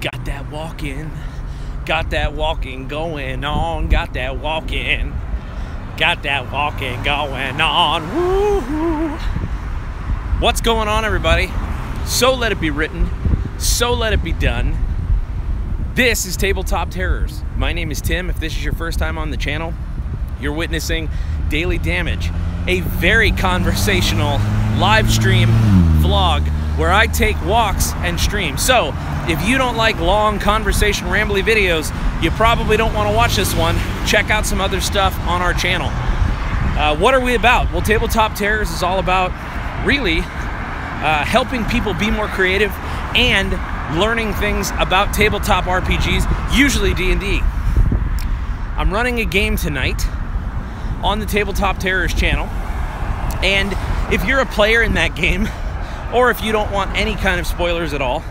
Got that walking going on, got that walking going on. Woo-hoo. What's going on, everybody? So let it be written, so let it be done. This is Tabletop Terrors. My name is Tim. If this is your first time on the channel, you're witnessing Daily Damage, a very conversational live stream vlog where I take walks and stream. So if you don't like long conversation rambly videos, you probably don't want to watch this one. Check out some other stuff on our channel. What are we about? Well, Tabletop Terrors is all about really helping people be more creative and learning things about tabletop RPGs, usually D&D. I'm running a game tonight on the Tabletop Terrors channel, and if you're a player in that game, or if you don't want any kind of spoilers at all,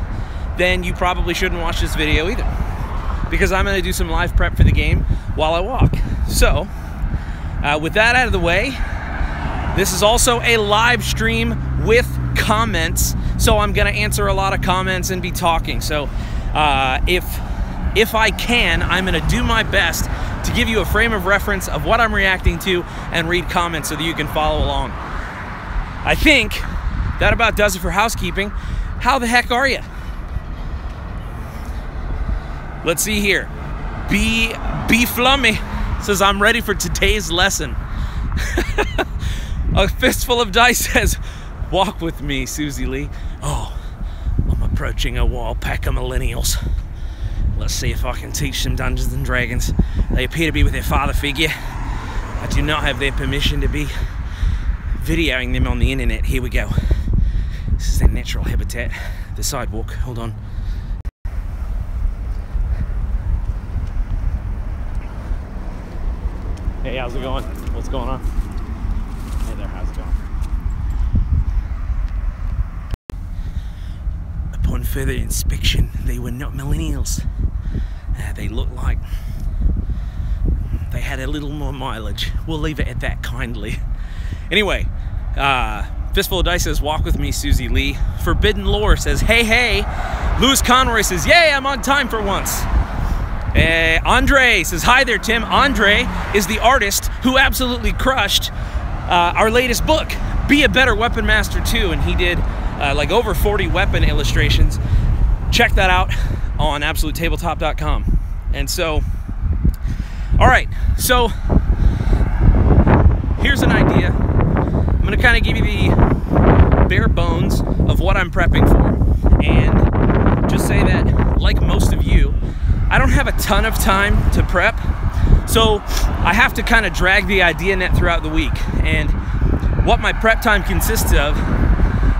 then you probably shouldn't watch this video either, because I'm going to do some live prep for the game while I walk. So, with that out of the way, this is also a live stream with comments, so I'm going to answer a lot of comments and be talking. So, if I can, I'm going to do my best to give you a frame of reference of what I'm reacting to and read comments so that you can follow along. I think that about does it for housekeeping. How the heck are you? Let's see here. B Flummy says, I'm ready for today's lesson. A Fistful of Dice says, walk with me, Susie Lee. Oh, I'm approaching a wall pack of millennials. Let's see if I can teach them Dungeons and Dragons. They appear to be with their father figure. I do not have their permission to be videoing them on the internet. Here we go. This is their natural habitat, the sidewalk. Hold on. Hey, how's it going? What's going on? Hey there, how's it going? Upon further inspection, they were not millennials. They looked like they had a little more mileage. We'll leave it at that kindly. Anyway, Fistful of Dice says, walk with me, Susie Lee. Forbidden Lore says, hey, hey. Louis Conroy says, yay, I'm on time for once. Andre says, hi there, Tim. Andre is the artist who absolutely crushed our latest book, Be a Better Weapon Master 2, and he did like over 40 weapon illustrations. Check that out on absolutetabletop.com. And so, all right, so here's an idea. I'm gonna kind of give you the bare bones of what I'm prepping for, and just say that, like most of you, I don't have a ton of time to prep, so I have to kind of drag the idea net throughout the week. And what my prep time consists of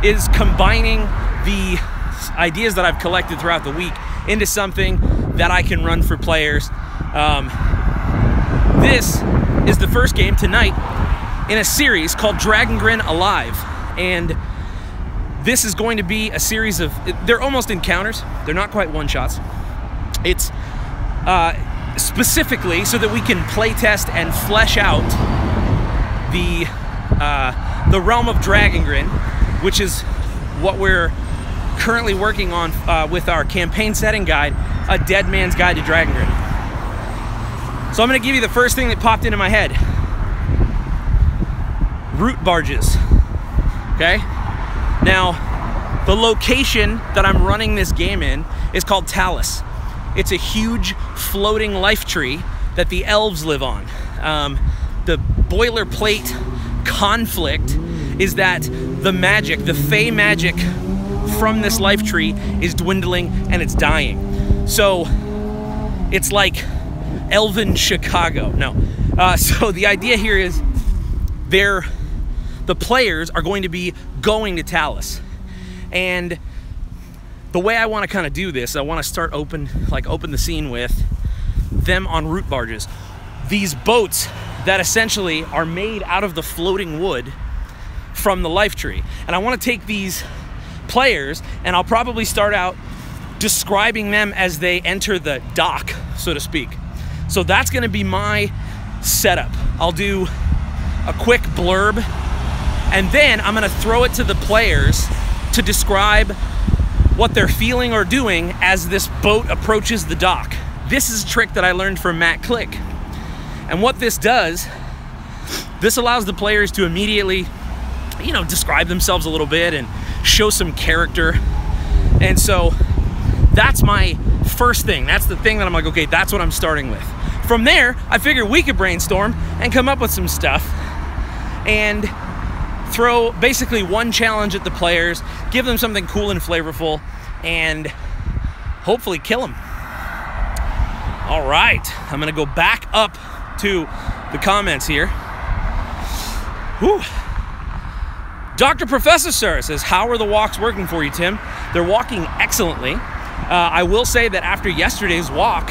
is combining the ideas that I've collected throughout the week into something that I can run for players. This is the first game tonight in a series called Dragon Grin Alive, and this is going to be a series of, they're almost encounters, they're not quite one-shots. It's specifically so that we can playtest and flesh out the realm of Dragon Grin, which is what we're currently working on with our campaign setting guide, A Dead Man's Guide to Dragon Grin. So I'm going to give you the first thing that popped into my head. Root barges. Okay? Now, the location that I'm running this game in is called Talus. It's a huge floating life tree that the elves live on. The boilerplate conflict is that the magic, the fey magic from this life tree is dwindling and it's dying. So it's like Elven Chicago. No. So the idea here is the players are going to be going to Talus. And the way I want to kind of do this, I want to start open the scene with them on root barges. These boats that essentially are made out of the floating wood from the life tree. And I want to take these players, and I'll probably start out describing them as they enter the dock, so to speak. So that's going to be my setup. I'll do a quick blurb, and then I'm going to throw it to the players to describe what they're feeling or doing as this boat approaches the dock. This is a trick that I learned from Matt Click. And what this does, this allows the players to immediately, describe themselves a little bit and show some character. And so that's my first thing. That's the thing that I'm like, okay, that's what I'm starting with. From there, I figured we could brainstorm and come up with some stuff and throw basically one challenge at the players, give them something cool and flavorful, and hopefully kill them. All right, I'm gonna go back up to the comments here. Whew. Dr. Professor Sir says, how are the walks working for you, Tim? They're walking excellently. I will say that after yesterday's walk,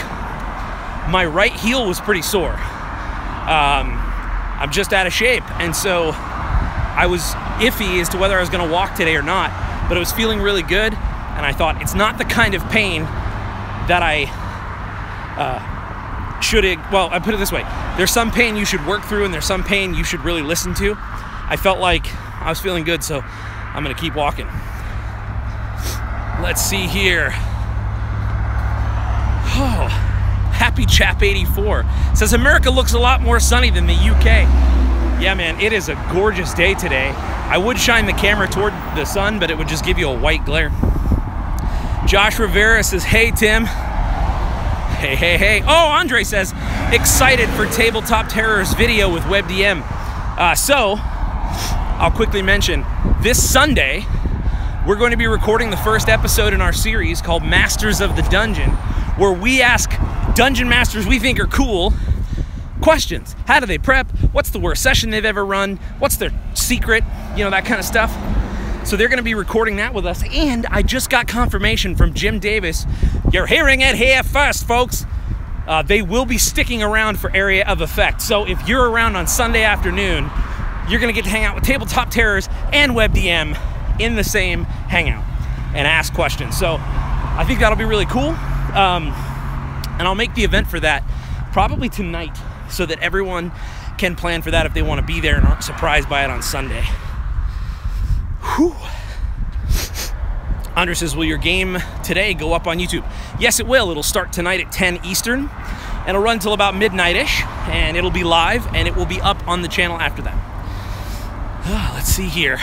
my right heel was pretty sore. I'm just out of shape, and so I was iffy as to whether I was gonna walk today or not, but it was feeling really good, and I thought it's not the kind of pain that I well, I put it this way. There's some pain you should work through, and there's some pain you should really listen to. I felt like I was feeling good, so I'm gonna keep walking. Let's see here. Oh, Happy Chap 84 says, America looks a lot more sunny than the UK. Yeah, man, it is a gorgeous day today. I would shine the camera toward the sun, but it would just give you a white glare. Josh Rivera says, hey, Tim. Hey, hey, hey. Oh, Andre says, excited for Tabletop Terrors video with WebDM. So, I'll quickly mention, this Sunday, we're going to be recording the first episode in our series called Masters of the Dungeon, where we ask dungeon masters we think are cool questions. How do they prep? What's the worst session they've ever run? What's their secret? That kind of stuff. So they're going to be recording that with us. And I just got confirmation from Jim Davis. You're hearing it here first, folks. They will be sticking around for Area of Effect. So if you're around on Sunday afternoon, you're going to get to hang out with Tabletop Terrors and WebDM in the same hangout and ask questions. So I think that'll be really cool. And I'll make the event for that probably tonight so that everyone can plan for that if they want to be there and aren't surprised by it on Sunday. Whew. Andre says, will your game today go up on YouTube? Yes, it will. It'll start tonight at 10 Eastern. And it'll run till about midnight-ish, and it'll be live, and it will be up on the channel after that. Let's see here.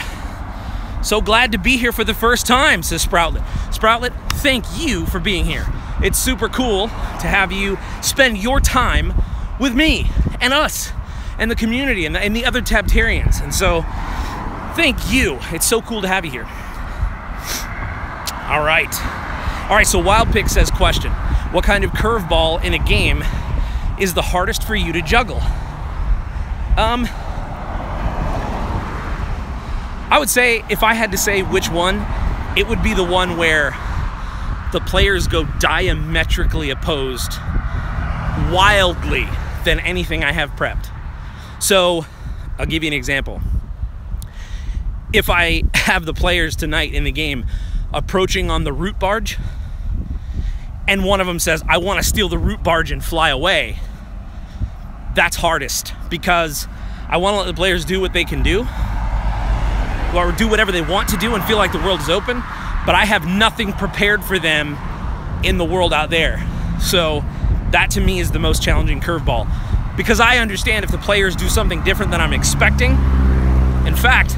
So glad to be here for the first time, says Sproutlet. Sproutlet, thank you for being here. It's super cool to have you spend your time with me and us and the community and the other Tabtarians. And so, thank you. It's so cool to have you here. All right. All right, so Wildpick says, question. What kind of curveball in a game is the hardest for you to juggle? I would say, if I had to say which one, it would be the one where the players go diametrically opposed wildly than anything I have prepped. So, I'll give you an example. If I have the players tonight in the game approaching on the root barge, and one of them says, I want to steal the root barge and fly away, that's hardest, because I want to let the players do what they can do, or do whatever they want to do and feel like the world is open, but I have nothing prepared for them in the world out there. So that to me is the most challenging curveball, because I understand if the players do something different than I'm expecting. In fact,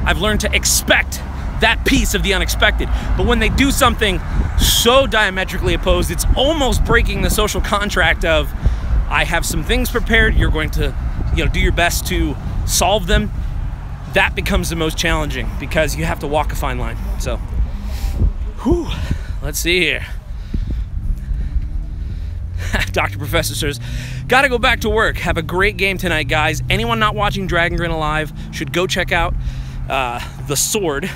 I've learned to expect that piece of the unexpected. But when they do something so diametrically opposed, it's almost breaking the social contract of, I have some things prepared, you're going to do your best to solve them. That becomes the most challenging, because you have to walk a fine line. So, whew, let's see here. Dr. Professor says, gotta go back to work. Have a great game tonight, guys. Anyone not watching Dragon Grin Alive should go check out The Sword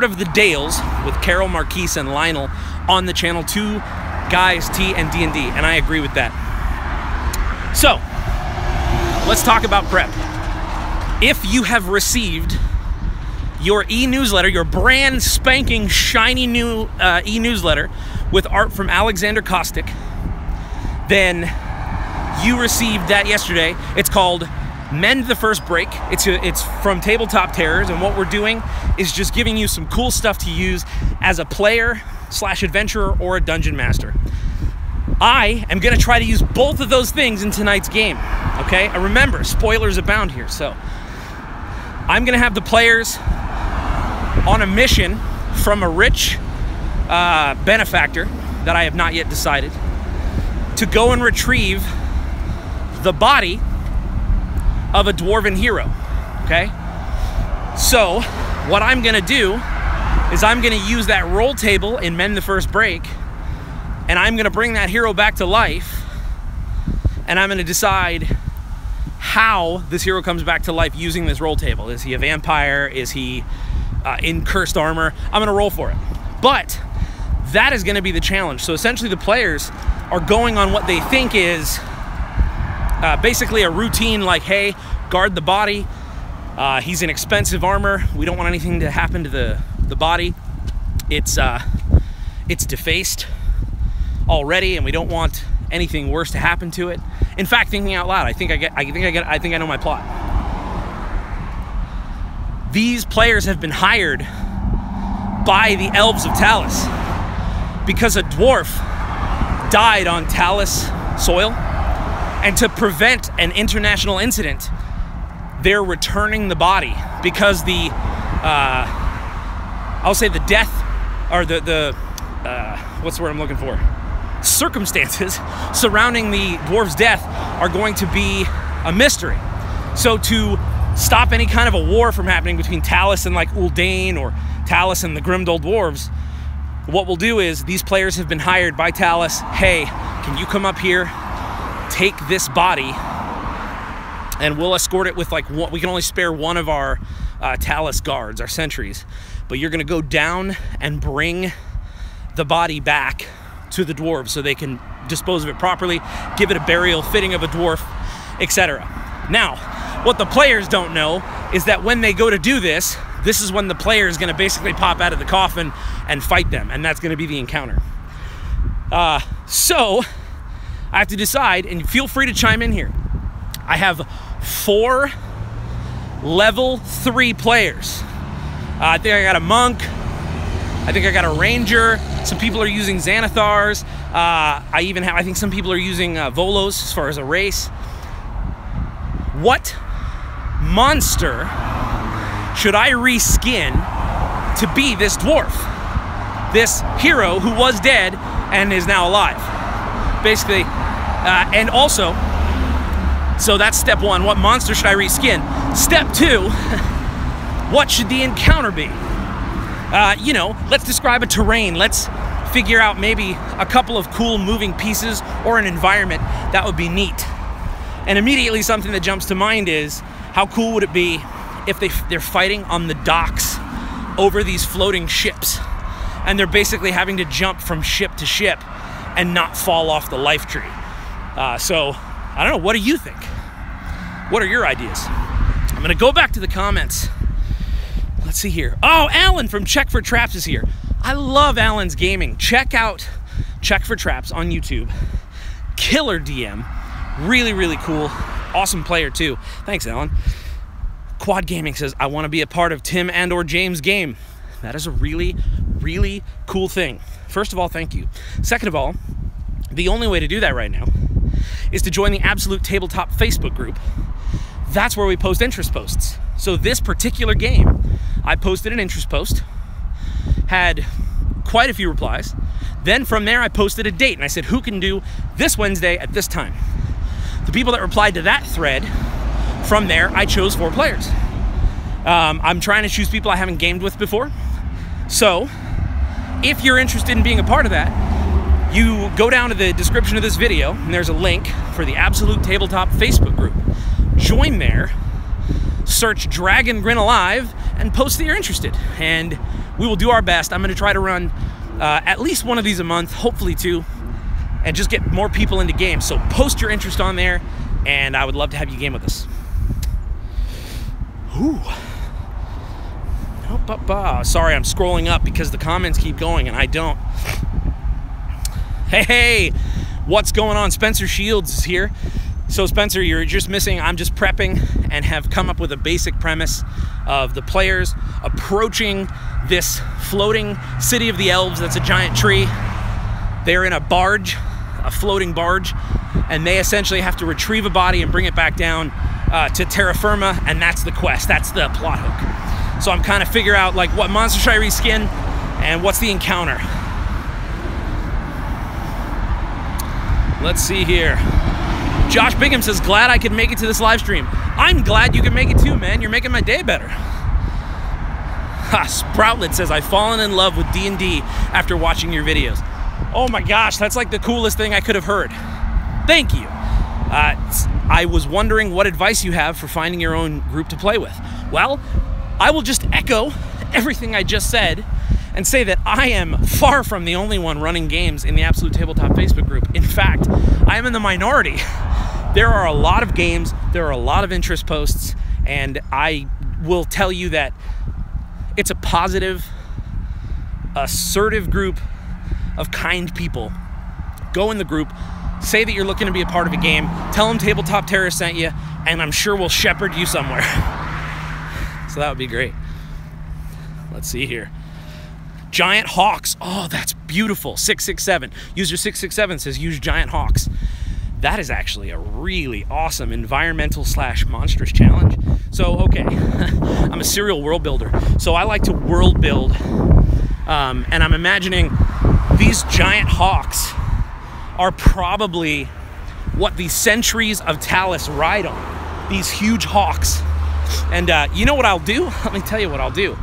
of the Dales with Carol Marquise and Lionel on the channel 2 Guys T and D&D, and I agree with that. So, let's talk about prep. If you have received your e-newsletter, your brand spanking shiny new e-newsletter with art from Alexander Kostic, then you received that yesterday. It's called Mend the First Break. It's from Tabletop Terrors, and what we're doing is just giving you some cool stuff to use as a player / adventurer or a dungeon master. I am gonna try to use both of those things in tonight's game, okay? And remember, spoilers abound here, so I'm gonna have the players on a mission from a rich benefactor that I have not yet decided to go and retrieve the body of a dwarven hero, okay? So what I'm gonna do is I'm gonna use that roll table in Mend the First Break, and I'm gonna bring that hero back to life, and I'm gonna decide how this hero comes back to life using this roll table. Is he a vampire? Is he in cursed armor? I'm gonna roll for it. But that is gonna be the challenge. So essentially the players are going on what they think is basically a routine, like, hey, guard the body. He's in expensive armor. We don't want anything to happen to the body. It's defaced already, and we don't want anything worse to happen to it. In fact, thinking out loud, I think I know my plot. These players have been hired by the elves of Talus because a dwarf died on Talus soil, and to prevent an international incident, they're returning the body because the I'll say the death, or the what's the word I'm looking for? Circumstances surrounding the dwarf's death are going to be a mystery. So to stop any kind of a war from happening between Talus and like Uldane, or Talus and the Grimmed Dwarves, what we'll do is these players have been hired by Talus. Hey, can you come up here, take this body, and we'll escort it with like one, we can only spare one of our Talus guards, our sentries, but you're gonna go down and bring the body back to the dwarves so they can dispose of it properly, give it a burial fitting of a dwarf, etc. Now, what the players don't know is that when they go to do this, this is when the player is going to basically pop out of the coffin and fight them, and that's going to be the encounter. So I have to decide, and feel free to chime in here. I have 4 level 3 players. I think I got a monk. I think I got a ranger. Some people are using Xanathars. I think some people are using Volos as far as a race. What monster should I reskin to be this dwarf? This hero who was dead and is now alive. Basically, and also, so that's step 1. What monster should I reskin? Step 2, what should the encounter be? You know, let's describe a terrain. Let's figure out maybe a couple of cool moving pieces or an environment that would be neat. And immediately something that jumps to mind is, how cool would it be if they're fighting on the docks over these floating ships, and they're basically having to jump from ship to ship and not fall off the life tree. So, I don't know, what do you think? What are your ideas? I'm gonna go back to the comments. Let's see here. Oh, Alan from Check for Traps is here. I love Alan's gaming. Check out Check for Traps on YouTube. Killer DM. Really, really cool. Awesome player too. Thanks, Alan. Quad Gaming says, I want to be a part of Tim and or James' game. That is a really, really cool thing. First of all, thank you. Second of all, the only way to do that right now is to join the Absolute Tabletop Facebook group. That's where we post interest posts. So this particular game, I posted an interest post, had quite a few replies. Then from there, I posted a date and I said, who can do this Wednesday at this time? The people that replied to that thread, from there, I chose 4 players. I'm trying to choose people I haven't gamed with before. So if you're interested in being a part of that, you go down to the description of this video and there's a link for the Absolute Tabletop Facebook group. Join there, search Dragon Grin Alive, and post that you're interested. And we will do our best. I'm gonna try to run at least one of these a month, hopefully 2, and just get more people into games. So post your interest on there, and I would love to have you game with us. Ooh. Sorry, I'm scrolling up because the comments keep going and I don't. Hey, what's going on? Spencer Shields is here. So Spencer, you're just missing, I'm just prepping and have come up with a basic premise of the players approaching this floating city of the elves that's a giant tree. They're in a barge, a floating barge, and they essentially have to retrieve a body and bring it back down to terra firma, and that's the quest, that's the plot hook. So I'm kind of figuring out like what monster should I reskin and what's the encounter. Let's see here. Josh Bingham says, glad I could make it to this live stream. I'm glad you can make it too, man. You're making my day better. Sproutlet says, I've fallen in love with D&D after watching your videos. Oh my gosh, that's like the coolest thing I could have heard. Thank you. I was wondering what advice you have for finding your own group to play with. Well, I will just echo everything I just said and say that I am far from the only one running games in the Absolute Tabletop Facebook group. In fact, I am in the minority. There are a lot of games, there are a lot of interest posts, and I will tell you that it's a positive, assertive group of kind people. Go in the group, say that you're looking to be a part of a game, tell them Tabletop Terrorist sent you, and I'm sure we'll shepherd you somewhere. So that would be great. Let's see here. Giant hawks. Oh, that's beautiful. 667. User 667 says use giant hawks. That is actually a really awesome environmental / monstrous challenge. So, okay, I'm a serial world builder. So I like to world build, and I'm imagining these giant hawks are probably what the centuries of Talus ride on. These huge hawks. And you know what I'll do? Let me tell you what I'll do.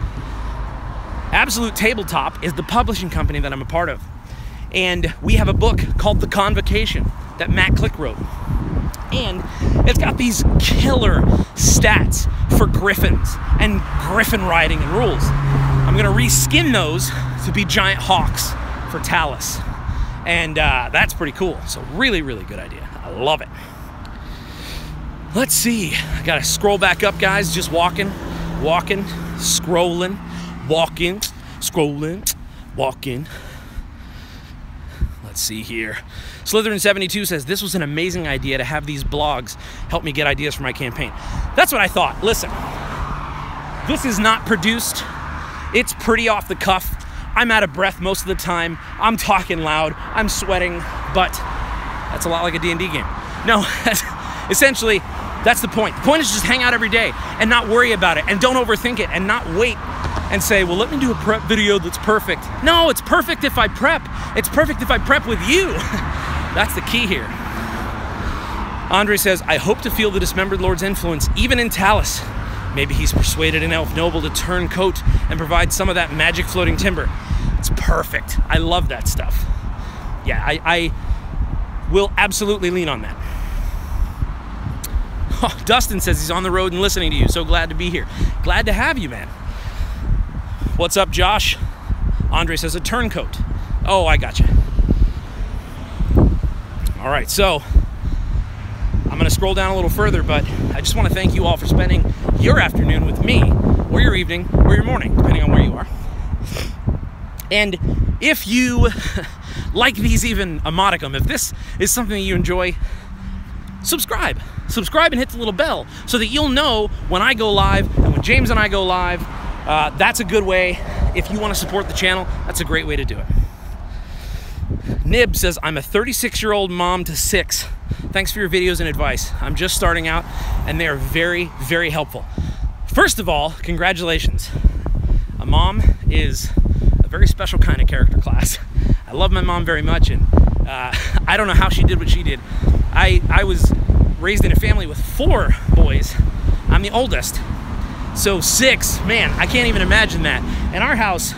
Absolute Tabletop is the publishing company that I'm a part of. And we have a book called The Convocation that Matt Click wrote. And it's got these killer stats for griffins and griffin riding and rules. I'm gonna reskin those to be giant hawks for Talus. And that's pretty cool. So really, really good idea. I love it. Let's see. I gotta scroll back up, guys. Just walking, scrolling. Walking, scrolling, walking. Let's see here. Slytherin72 says, this was an amazing idea to have these blogs help me get ideas for my campaign. That's what I thought. Listen, this is not produced. It's pretty off the cuff. I'm out of breath most of the time. I'm talking loud. I'm sweating, but that's a lot like a D&D game. No, essentially, that's the point. The point is just hang out every day and not worry about it and don't overthink it and not wait and say, well, let me do a prep video that's perfect. No, it's perfect if I prep. It's perfect if I prep with you. That's the key here. Andre says, I hope to feel the Dismembered Lord's influence, even in Talus. Maybe he's persuaded an elf noble to turn coat and provide some of that magic floating timber. It's perfect. I love that stuff. Yeah, I will absolutely lean on that. Oh, Dustin says he's on the road and listening to you. So glad to be here. Glad to have you, man. What's up, Josh? Andre says a turncoat. Oh, I gotcha. All right, so I'm gonna scroll down a little further, but I just wanna thank you all for spending your afternoon with me, or your evening, or your morning, depending on where you are. And if you like these even a modicum, if this is something that you enjoy, subscribe. Subscribe and hit the little bell so that you'll know when I go live and when James and I go live. That's a good way. If you want to support the channel, that's a great way to do it. Nib says, I'm a 36-year-old mom to 6. Thanks for your videos and advice. I'm just starting out and they are very, very helpful. First of all, congratulations. A mom is a very special kind of character class. I love my mom very much, and I don't know how she did what she did. I was raised in a family with 4 boys. I'm the oldest. So 6, man, I can't even imagine that. In our house,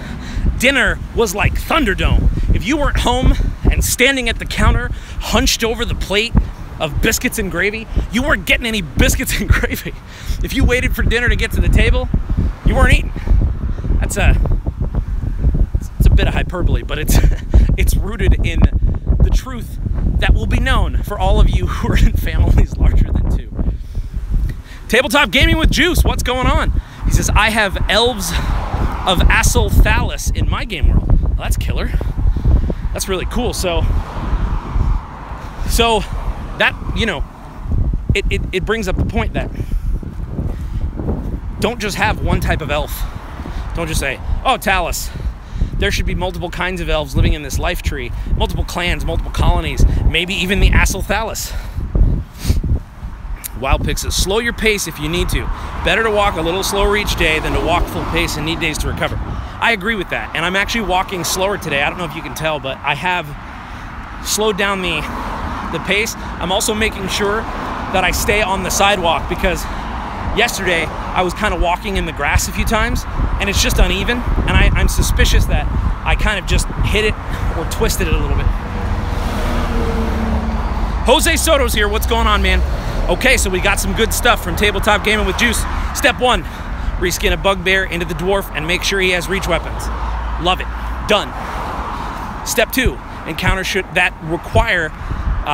dinner was like Thunderdome. If you weren't home and standing at the counter, hunched over the plate of biscuits and gravy, you weren't getting any biscuits and gravy. If you waited for dinner to get to the table, you weren't eating. It's a bit of hyperbole, but it's rooted in the truth that will be known for all of you who are in families larger than 2. Tabletop Gaming with Juice, what's going on? He says, I have elves of Assel Thalus in my game world. Well, that's killer. That's really cool. So that, you know, it brings up the point that don't just have one type of elf. Don't just say, oh, Talus. There should be multiple kinds of elves living in this life tree, multiple clans, multiple colonies, maybe even the Asalthalis. Wild Pick says, slow your pace if you need to. Better to walk a little slower each day than to walk full pace and need days to recover. I agree with that, and I'm actually walking slower today. I don't know if you can tell, but I have slowed down the pace. I'm also making sure that I stay on the sidewalk, because yesterday I was kind of walking in the grass a few times, and it's just uneven, and I'm suspicious that I kind of just hit it or twisted it a little bit. Jose Soto's here. What's going on, man? Okay, so we got some good stuff from Tabletop Gaming with Juice. Step 1, reskin a bugbear into the dwarf and make sure he has reach weapons. Love it. Done. Step 2, encounters that require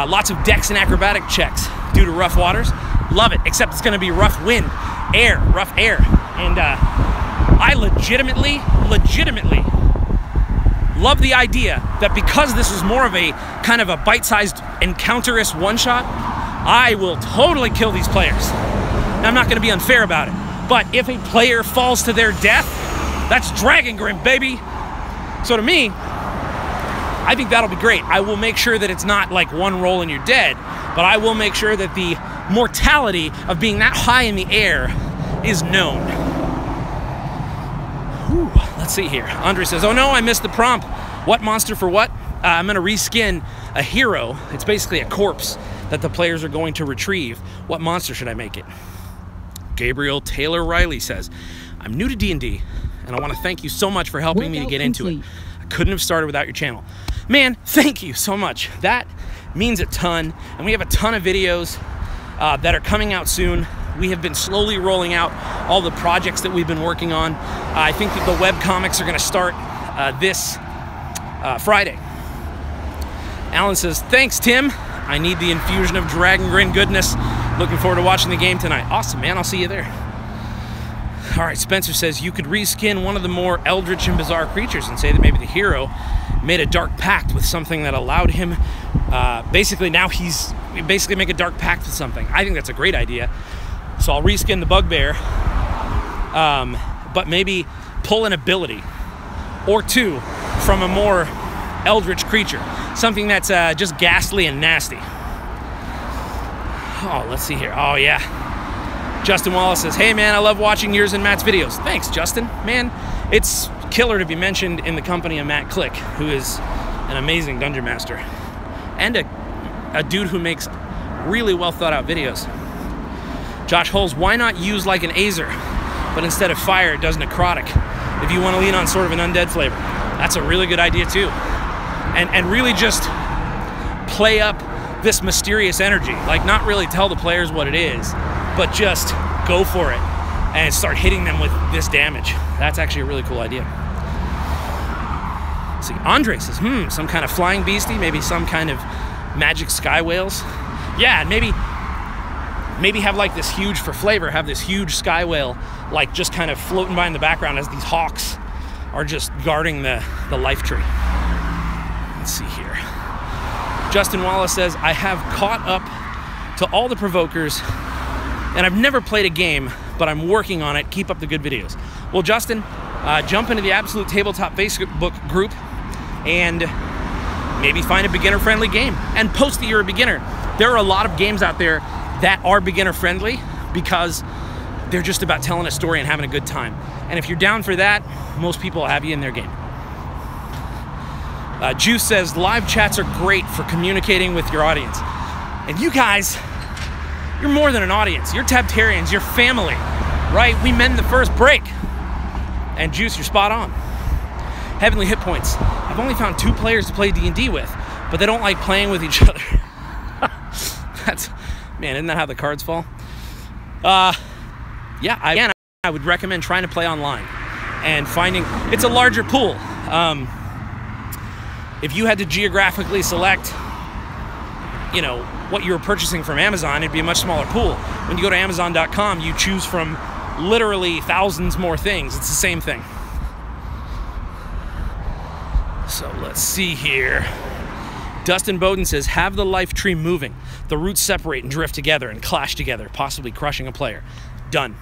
lots of dex and acrobatic checks due to rough waters. Love it, except it's going to be rough wind, rough air. And I legitimately love the idea that because this is more of a kind of a bite-sized encounterist one-shot, I will totally kill these players. Now, I'm not going to be unfair about it, but if a player falls to their death, that's Dragon Grim, baby. So to me, I think that'll be great. I will make sure that it's not like one roll and you're dead, but I will make sure that the mortality of being that high in the air is known. Whew, let's see here. Andre says, oh no, I missed the prompt. What monster for what? I'm going to reskin a hero. It's basically a corpse that the players are going to retrieve. What monster should I make it? Gabriel Taylor Riley says, I'm new to D&D, and I want to thank you so much for helping me to get into it. I couldn't have started without your channel. Man, thank you so much. That means a ton, and we have a ton of videos that are coming out soon. We have been slowly rolling out all the projects that we've been working on. I think that the web comics are going to start this Friday. Alan says, thanks, Tim. I need the infusion of Dragon Grin goodness. Looking forward to watching the game tonight. Awesome, man. I'll see you there. All right, Spencer says, you could reskin one of the more eldritch and bizarre creatures and say that maybe the hero made a dark pact with something that allowed him, basically now he's basically make a dark pact with something. I think that's a great idea. So I'll reskin the bugbear, but maybe pull an ability or two from a more eldritch creature. Something that's just ghastly and nasty. Oh, let's see here. Oh, yeah. Justin Wallace says, hey, man, I love watching yours and Matt's videos. Thanks, Justin. Man, it's killer to be mentioned in the company of Matt Click, who is an amazing dungeon master and a dude who makes really well thought out videos. Josh Holes, why not use like an Azer, but instead of fire, it does necrotic, if you want to lean on sort of an undead flavor? That's a really good idea, too. And really just play up this mysterious energy. Like, not really tell the players what it is, but just go for it and start hitting them with this damage. That's actually a really cool idea. Let's see, Andre says, some kind of flying beastie, maybe some kind of magic sky whales. Yeah, and maybe have like this huge, for flavor, have this huge sky whale like just kind of floating by in the background as these hawks are just guarding the life tree. Let's see here. Justin Wallace says, I have caught up to all the provokers and I've never played a game, but I'm working on it. Keep up the good videos. Well, Justin, jump into the Absolute Tabletop Facebook group and maybe find a beginner-friendly game and post that you're a beginner. There are a lot of games out there that are beginner-friendly because they're just about telling a story and having a good time. And if you're down for that, most people will have you in their game. Juice says, live chats are great for communicating with your audience. And you guys, you're more than an audience. You're Tabtarians, you're family, right? We mend the first break. And Juice, you're spot on. Heavenly Hit Points. I've only found 2 players to play D&D with, but they don't like playing with each other. Man, isn't that how the cards fall? Yeah, again, I would recommend trying to play online and finding, it's a larger pool. If you had to geographically select, you know, what you were purchasing from Amazon, it'd be a much smaller pool. When you go to Amazon.com, you choose from literally thousands more things. It's the same thing. So let's see here. Dustin Bowden says, have the life tree moving. The roots separate and drift together and clash together, possibly crushing a player. Done.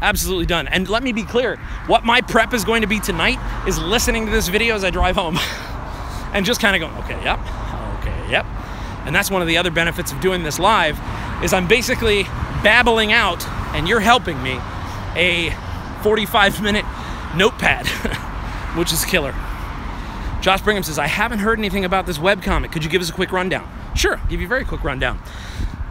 Absolutely done. And let me be clear, what my prep is going to be tonight is listening to this video as I drive home and just kind of going, okay, yep, okay, yep. And that's one of the other benefits of doing this live is I'm basically babbling out, and you're helping me, a 45-minute notepad, which is killer. Josh Brigham says, I haven't heard anything about this webcomic. Could you give us a quick rundown? Sure, I'll give you a very quick rundown.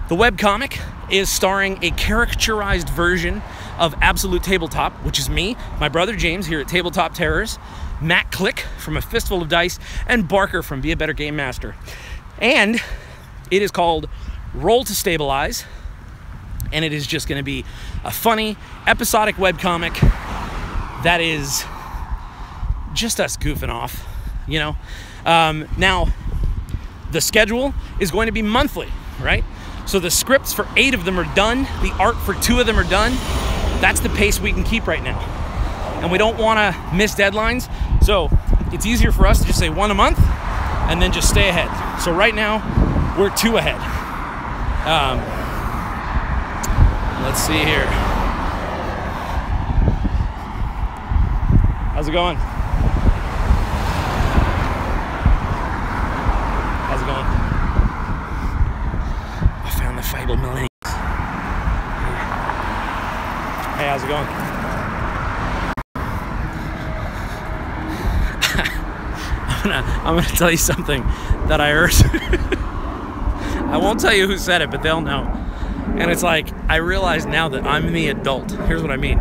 The webcomic is starring a caricaturized version of Absolute Tabletop, which is me, my brother James here at Tabletop Terrors, Matt Click from A Fistful of Dice, and Barker from Be a Better Game Master. And it is called Roll to Stabilize, and it is just going to be a funny, episodic webcomic that is just us goofing off, you know? Now, the schedule is going to be monthly, right? So the scripts for 8 of them are done. The art for 2 of them are done. That's the pace we can keep right now. And we don't want to miss deadlines. So it's easier for us to just say 1 a month and then just stay ahead. So right now, we're 2 ahead. Let's see here. How's it going? How's it going? I found the Fable Millennials. Hey, how's it going? I'm gonna tell you something that I heard. I won't tell you who said it, but they'll know. And it's like, I realize now that I'm the adult. Here's what I mean.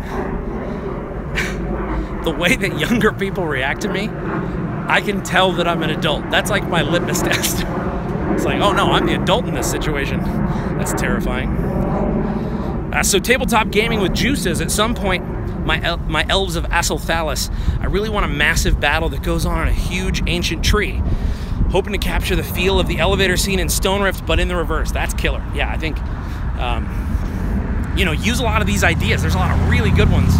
The way that younger people react to me, I can tell that I'm an adult. That's like my litmus test. It's like, oh no, I'm the adult in this situation. That's terrifying. So Tabletop Gaming with Juice says, at some point, my elves of Asalthalis, I really want a massive battle that goes on a huge ancient tree. Hoping to capture the feel of the elevator scene in Stone Rift, but in the reverse. That's killer. Yeah, I think, you know, use a lot of these ideas. There's a lot of really good ones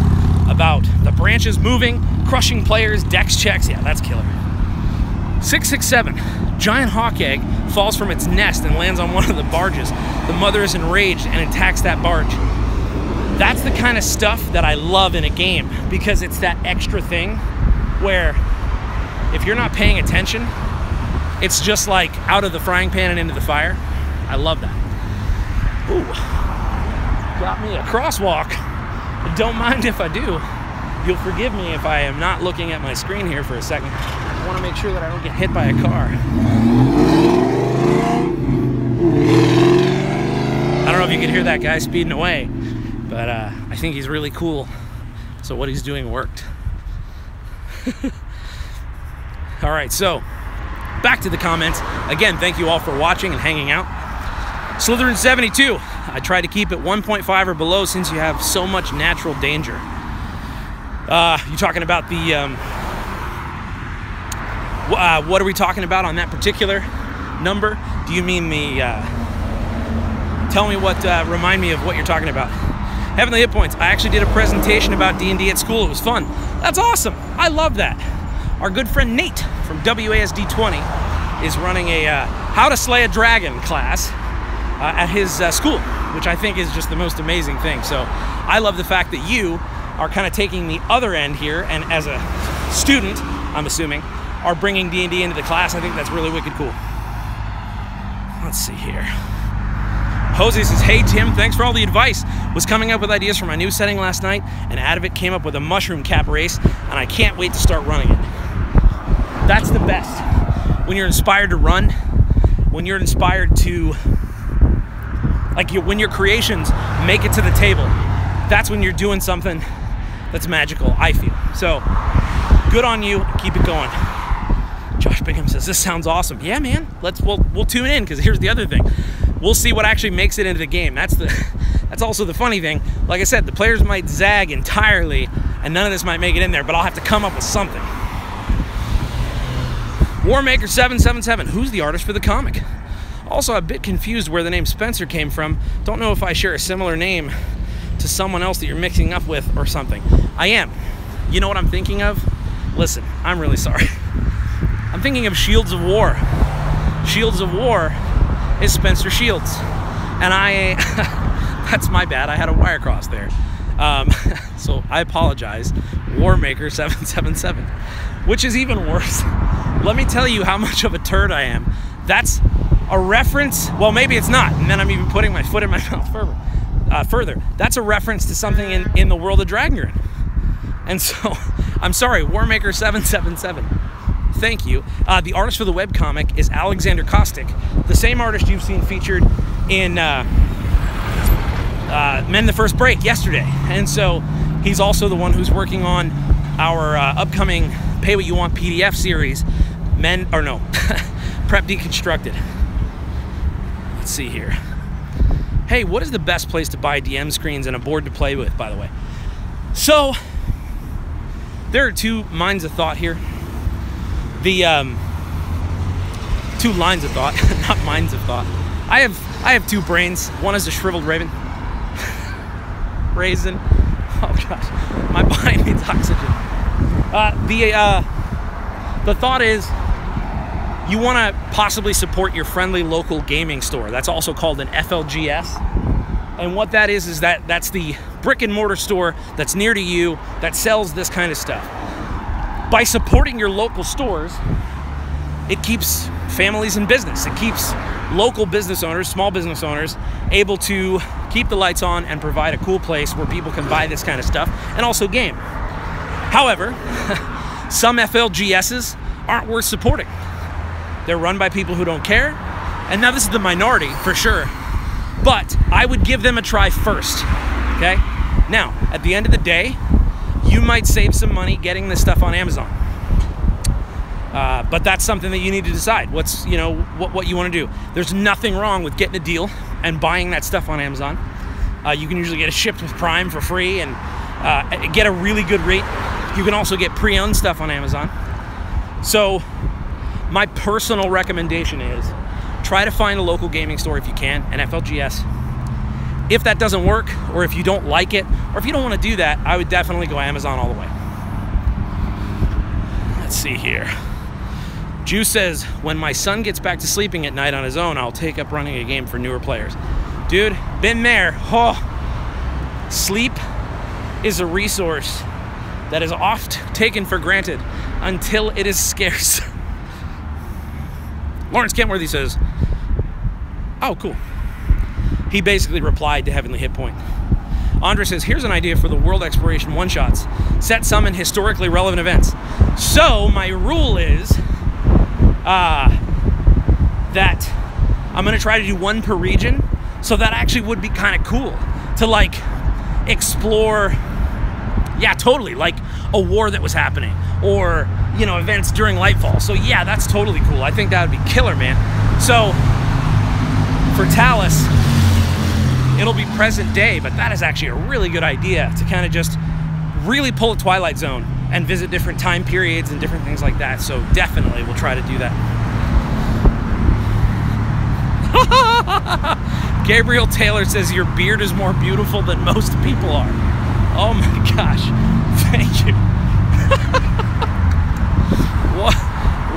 about the branches moving, crushing players, dex checks. Yeah, that's killer. 667, giant hawk egg falls from its nest and lands on one of the barges. The mother is enraged and attacks that barge. That's the kind of stuff that I love in a game, because it's that extra thing where if you're not paying attention, it's just like out of the frying pan and into the fire. I love that. Ooh, got me a crosswalk. Don't mind if I do. You'll forgive me if I am not looking at my screen here for a second. I want to make sure that I don't get hit by a car. I don't know if you could hear that guy speeding away, but I think he's really cool. So what he's doing worked. All right, so back to the comments. Again, thank you all for watching and hanging out. Slytherin72, I try to keep it 1.5 or below since you have so much natural danger. You talking about the, what are we talking about on that particular number? Do you mean the, tell me what, remind me of what you're talking about. Heavenly Hit Points, I actually did a presentation about D&D at school. It was fun. That's awesome. I love that. Our good friend Nate from WASD 20 is running a How to Slay a Dragon class at his school, which I think is just the most amazing thing. So I love the fact that you are kind of taking the other end here, and as a student, I'm assuming, are bringing D&D into the class. I think that's really wicked cool. Let's see here. Jose says, hey Tim, thanks for all the advice. Was coming up with ideas for my new setting last night, and out of it came up with a mushroom cap race, and I can't wait to start running it. That's the best. When you're inspired to run, when you're inspired to, like when your creations make it to the table, that's when you're doing something that's magical, I feel. So, good on you, keep it going. Josh Bingham says, this sounds awesome. Yeah, man, we'll tune in, because here's the other thing. We'll see what actually makes it into the game. That's also the funny thing. Like I said, the players might zag entirely, and none of this might make it in there, but I'll have to come up with something. Warmaker777, who's the artist for the comic? Also, a bit confused where the name Spencer came from. Don't know if I share a similar name to someone else that you're mixing up with or something. I am. You know what I'm thinking of? Listen, I'm really sorry. I'm thinking of Shields of War. Shields of War is Spencer Shields. And that's my bad, I had a wire cross there. So I apologize, Warmaker 777, which is even worse. Let me tell you how much of a turd I am. That's a reference, well, maybe it's not, and then I'm even putting my foot in my mouth further. That's a reference to something in the world of Dragnerin. And so, I'm sorry, Warmaker 777. Thank you. The artist for the webcomic is Alexander Kostic, the same artist you've seen featured in Men the First Break yesterday. And so he's also the one who's working on our upcoming Pay What You Want PDF series, Prep Deconstructed. Let's see here. Hey, what is the best place to buy DM screens and a board to play with, by the way? So, there are two minds of thought here. The, two lines of thought, not minds of thought. I have two brains. One is a shriveled raisin. Oh gosh, my body needs oxygen. The thought is, you want to possibly support your friendly local gaming store. That's also called an FLGS. And what that is that's the brick and mortar store that's near to you that sells this kind of stuff. By supporting your local stores, it keeps families in business. It keeps local business owners, small business owners, able to keep the lights on and provide a cool place where people can buy this kind of stuff and also game. However, some FLGSs aren't worth supporting. They're run by people who don't care. And now this is the minority for sure, but I would give them a try first, okay? Now, at the end of the day, you might save some money getting this stuff on Amazon. But that's something that you need to decide. What's, you know, what you want to do. There's nothing wrong with getting a deal and buying that stuff on Amazon. You can usually get it shipped with Prime for free and get a really good rate. You can also get pre-owned stuff on Amazon. So my personal recommendation is try to find a local gaming store if you can, an FLGS. If that doesn't work, or if you don't like it, or if you don't want to do that, I would definitely go Amazon all the way. Let's see here. Juice says, when my son gets back to sleeping at night on his own, I'll take up running a game for newer players. Dude, been there. Oh, sleep is a resource that is oft taken for granted until it is scarce. Lawrence Kentworthy says, oh, cool. He basically replied to Heavenly Hit Point. Andre says, here's an idea for the World Exploration one-shots. Set some in historically relevant events. So my rule is that I'm going to try to do one per region. So that actually would be kind of cool to like explore, yeah, totally, like a war that was happening or, you know, events during Lightfall. So yeah, that's totally cool. I think that would be killer, man. So for Talus, it'll be present day, but that is actually a really good idea to kind of just really pull a Twilight Zone and visit different time periods and different things like that. So definitely we'll try to do that. Gabriel Taylor says your beard is more beautiful than most people are. Oh my gosh, thank you.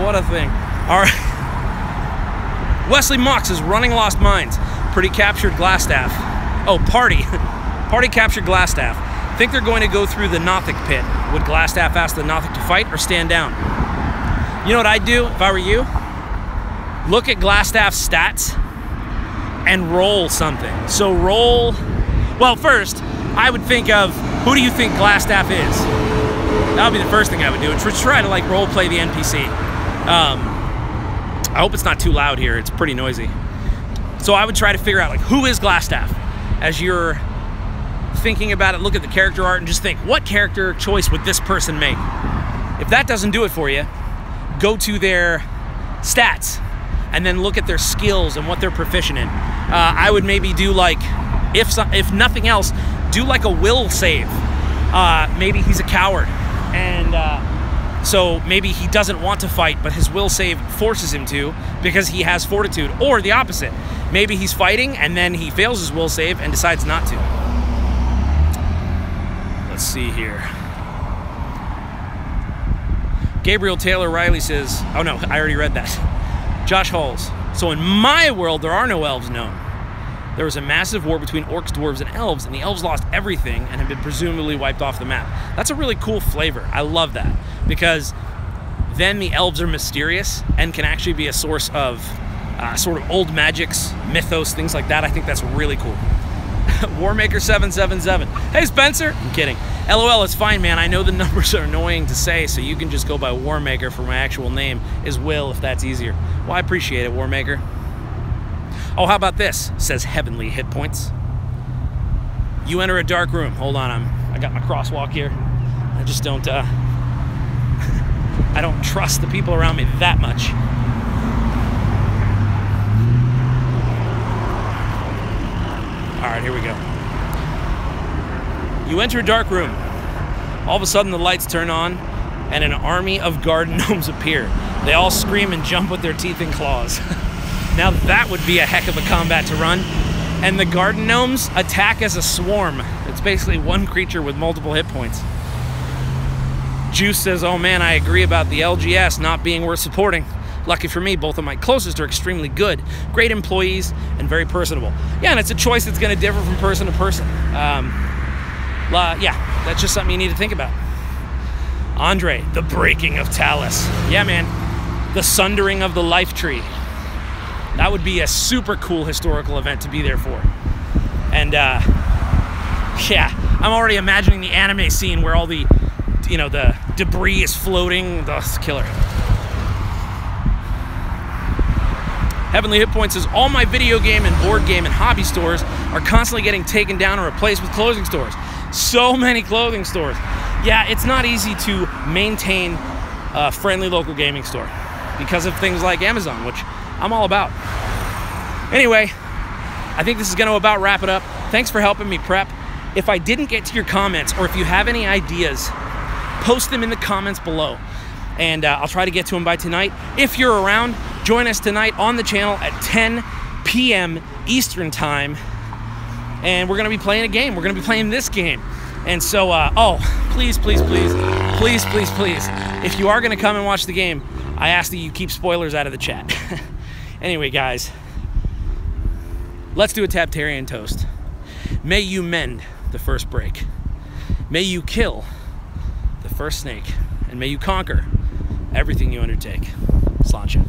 What a thing. All right. Wesley Mox is running Lost Mines. Pretty captured Glassstaff. Oh, party. Party captured Glassstaff. Think they're going to go through the Nothic pit. Would Glassstaff ask the Nothic to fight or stand down? You know what I'd do if I were you? Look at Glassstaff's stats and roll something. So roll, well, first, I would think of, who do you think Glassstaff is? That would be the first thing I would do. Try to like role play the NPC. I hope it's not too loud here. It's pretty noisy. So I would try to figure out like, who is Glassstaff? As you're thinking about it, look at the character art and just think, what character choice would this person make? If that doesn't do it for you, go to their stats and then look at their skills and what they're proficient in. I would maybe do like, if nothing else, do like a will save. Maybe he's a coward and so maybe he doesn't want to fight, but his will save forces him to because he has fortitude. Or the opposite. Maybe he's fighting and then he fails his will save and decides not to. Let's see here. Gabriel Taylor Riley says, oh no, I already read that. Josh Halls. So in my world, there are no elves known. There was a massive war between orcs, dwarves, and elves, and the elves lost everything and have been presumably wiped off the map. That's a really cool flavor. I love that, because then the elves are mysterious and can actually be a source of sort of old magics, mythos, things like that. I think that's really cool. Warmaker777. Hey, Spencer. I'm kidding. LOL, it's fine, man. I know the numbers are annoying to say, so you can just go by Warmaker for my actual name is Will, if that's easier. Well, I appreciate it, Warmaker. Oh, how about this? Says Heavenly Hit Points. You enter a dark room. Hold on, I got my crosswalk here. I just don't, I don't trust the people around me that much. All right, here we go. You enter a dark room. All of a sudden the lights turn on and an army of garden gnomes appear. They all scream and jump with their teeth and claws. Now that would be a heck of a combat to run. And the garden gnomes attack as a swarm. It's basically one creature with multiple hit points. Juice says, oh man, I agree about the LGS not being worth supporting. Lucky for me, both of my closest are extremely good, great employees, and very personable. Yeah, and it's a choice that's going to differ from person to person. Yeah, that's just something you need to think about. Andre, the breaking of Talus. Yeah, man, the sundering of the life tree. That would be a super cool historical event to be there for. And yeah, I'm already imagining the anime scene where all the, you know, the debris is floating. That's killer. Heavenly Hit Points says, all my video game and board game and hobby stores are constantly getting taken down or replaced with clothing stores. So many clothing stores. Yeah, it's not easy to maintain a friendly local gaming store because of things like Amazon, which I'm all about. Anyway, I think this is going to about wrap it up. Thanks for helping me prep. If I didn't get to your comments, or if you have any ideas, post them in the comments below. And I'll try to get to them by tonight. If you're around, join us tonight on the channel at 10 p.m. Eastern Time. And we're going to be playing a game. We're going to be playing this game. And so, oh, please, please, please, please, please, please, if you are going to come and watch the game, I ask that you keep spoilers out of the chat. Anyway, guys, let's do a Taptarian toast. May you mend the first break. May you kill the first snake. And may you conquer everything you undertake. Sláinte.